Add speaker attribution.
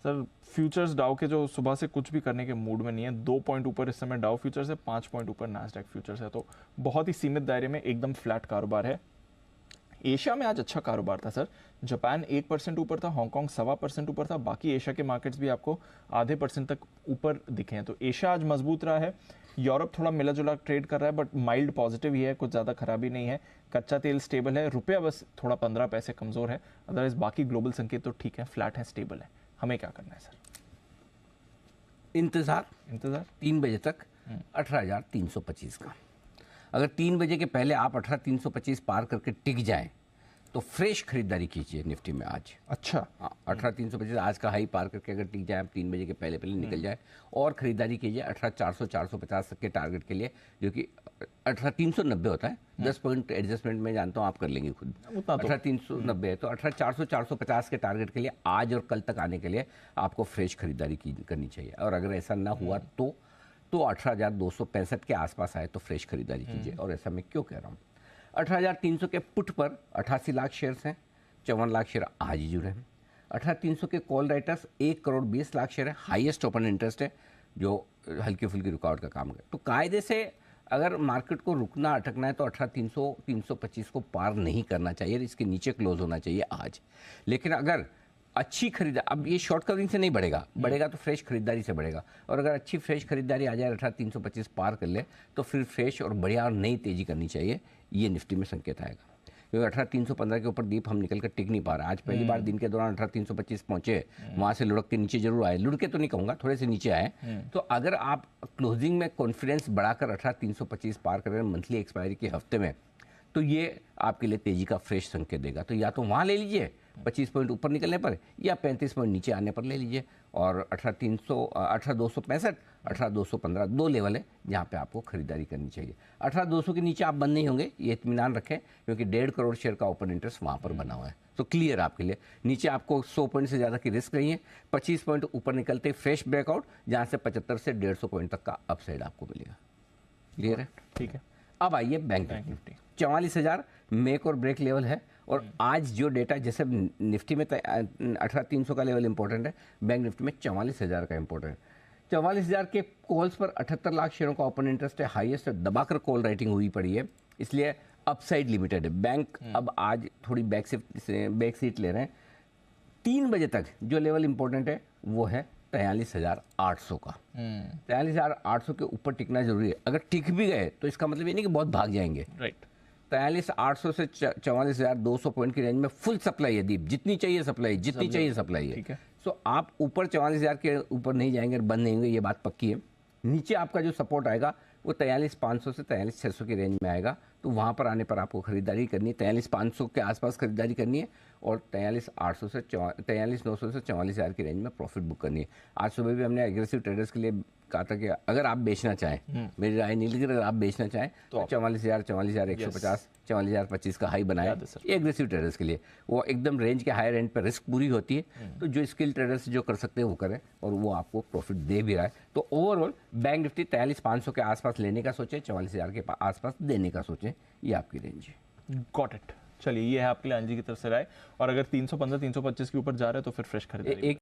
Speaker 1: Sir futures डाउ के जो सुबह से कुछ भी करने के मूड में नहीं है, 2 पॉइंट ऊपर इस समय डाउ फ्यूचर्स है, 5 पॉइंट ऊपर नास्डैक फ्यूचर्स है, तो बहुत ही सीमित दायरे में एकदम फ्लैट कारोबार है। एशिया में आज अच्छा कारोबार था सर। जापान 1% ऊपर था, हांगकांग 1.25% ऊपर था, बाकी एशिया के मार्केट्स भी आपको आधे परसेंट तक ऊपर दिखे हैं। तो एशिया आज मजबूत रहा है। यूरोप थोड़ा मिला जुला ट्रेड कर रहा है, बट माइल्ड पॉजिटिव ही है, कुछ ज़्यादा खराबी नहीं है। कच्चा तेल स्टेबल है, रुपया बस थोड़ा 15 पैसे कमज़ोर है, अदरवाइज बाकी ग्लोबल संकेत तो ठीक है, फ्लैट है, स्टेबल है। हमें क्या करना है सर?
Speaker 2: इंतज़ार
Speaker 1: इंतज़ार
Speaker 2: 3 बजे तक 18,325 का। अगर 3 बजे के पहले आप 18,325 पार करके टिक जाएं तो फ्रेश खरीदारी कीजिए निफ्टी में आज।
Speaker 1: अच्छा,
Speaker 2: हाँ, 18,325 आज का हाई पार करके अगर टिक जाए, आप 3 बजे के पहले पहले निकल जाए और खरीदारी कीजिए 18,400 450 तक के टारगेट के लिए, जो कि 18,390 होता है। 10 पॉइंट एडजस्टमेंट में जानता हूँ आप कर लेंगे खुद।
Speaker 1: उतना तो
Speaker 2: 18,390 है तो 18,400 450 के टारगेट के लिए आज और कल तक आने के लिए आपको फ्रेश खरीदारी करनी चाहिए। और अगर ऐसा ना हुआ तो 18,265 के आसपास आए तो फ्रेश खरीदारी कीजिए। और ऐसा मैं क्यों कह रहा हूँ, 18,300 के पुट पर 88 लाख शेयर्स हैं, 54 लाख शेयर आज ही जुड़े हैं। 18,300 के call writers 1 crore 20 lakh share है, हाईएस्ट ओपन इंटरेस्ट है, जो हल्की फुल्की रुकावट का काम करे। तो कायदे से अगर मार्केट को रुकना अटकना है तो 18,300 325 को पार नहीं करना चाहिए, इसके नीचे क्लोज होना चाहिए आज। लेकिन अगर अच्छी खरीदारी, अब ये शॉर्ट कवरिंग से नहीं बढ़ेगा, बढ़ेगा तो फ्रेश खरीदारी से बढ़ेगा। और अगर अच्छी फ्रेश खरीदारी आ जाए 18,325 पार कर ले तो फिर फ्रेश और बढ़िया और नई तेजी करनी चाहिए, ये निफ्टी में संकेत आएगा। क्योंकि 18,315 के ऊपर दीप हम निकल कर टिक नहीं पा रहे। आज पहली बार दिन के दौरान 18,325 पहुंचे, वहां से लुढ़क के नीचे जरूर आए, लुढ़के तो नहीं कहूंगा, थोड़े से नीचे आए। तो अगर आप क्लोजिंग में कॉन्फिडेंस बढ़ाकर 18,325 पार कर रहे हैं मंथली एक्सपायरी के हफ्ते में, तो ये आपके लिए तेजी का फ्रेश संकेत देगा। तो या तो वहाँ ले लीजिए 25 पॉइंट ऊपर निकलने पर, या 35 पॉइंट नीचे आने पर ले लीजिए। और 18,265 18,215 दो लेवल है जहाँ पे आपको खरीदारी करनी चाहिए। 18,200 के नीचे आप बंद नहीं होंगे, ये इत्मीनान रखें, क्योंकि 1.5 करोड़ शेयर का ओपन इंटरेस्ट वहाँ पर बना हुआ है। तो क्लियर आपके लिए, नीचे आपको 100 पॉइंट से ज़्यादा की रिस्क नहीं है। 25 पॉइंट ऊपर निकलते फ्रेश ब्रेकआउट, जहाँ से 75 से 150 पॉइंट तक का अपसाइड आपको मिलेगा। क्लियर है?
Speaker 1: ठीक है।
Speaker 2: अब आइए बैंक निफ्टी। 44,000 मेक और ब्रेक लेवल है। और आज जो डेटा, जैसे निफ्टी में 18,300 का लेवल इंपॉर्टेंट है, बैंक निफ्टी में 44,000 का इंपॉर्टेंट है। 44,000 के कॉल्स पर 78 लाख शेयरों का ओपन इंटरेस्ट है, हाईएस्ट है, दबाकर कॉल राइटिंग हुई पड़ी है, इसलिए अपसाइड लिमिटेड है। बैंक अब आज थोड़ी बैक सीट ले रहे हैं। 3 बजे तक जो लेवल इंपॉर्टेंट है वो है 43,800 का। 43,800 के ऊपर टिकना जरूरी है। अगर टिक भी गए तो इसका मतलब ये नहीं कि बहुत भाग जाएंगे।
Speaker 1: राइट।
Speaker 2: 43,800 से 44,200 पॉइंट की रेंज में फुल सप्लाई है दीप, जितनी चाहिए सप्लाई, जितनी चाहिए सप्लाई है।
Speaker 1: ठीक है।
Speaker 2: सो आप ऊपर 44,000 के ऊपर नहीं जाएंगे और बंद नहीं होंगे, ये बात पक्की है। नीचे आपका जो सपोर्ट आएगा वो 43,500 से 43,600 की रेंज में आएगा। तो वहाँ पर आने पर आपको खरीदारी करनी है, 43,500 के आसपास खरीदारी करनी है, और 43,800 से 43,900 से 44,000 की रेंज में प्रॉफिट बुक करनी है। आज सुबह भी हमने एग्रेसिव ट्रेडर्स के लिए कहा था कि अगर आप बेचना चाहें, मेरी राय नहीं, लेकिन अगर आप बेचना चाहें तो 44,000 44,150 44,025 का हाई बनाया एग्रेसिव ट्रेडर्स के लिए। वो एकदम रेंज के हायर एंड पर रिस्क पूरी होती है, तो जो स्किल ट्रेडर्स जो कर सकते हैं वो करें, और वो आपको प्रॉफिट दे भी रहा है। तो ओवरऑल बैंक निफ्टी 43,500 के आसपास लेने का सोचें, 44,000 के आसपास देने का सोचें, ये आपकी रेंज है।
Speaker 1: Got it. चलिए, ये है आपके लिए अंजी की तरफ से राय। और अगर 315 325 के ऊपर जा रहे हैं तो फिर फ्रेश खरीदारी।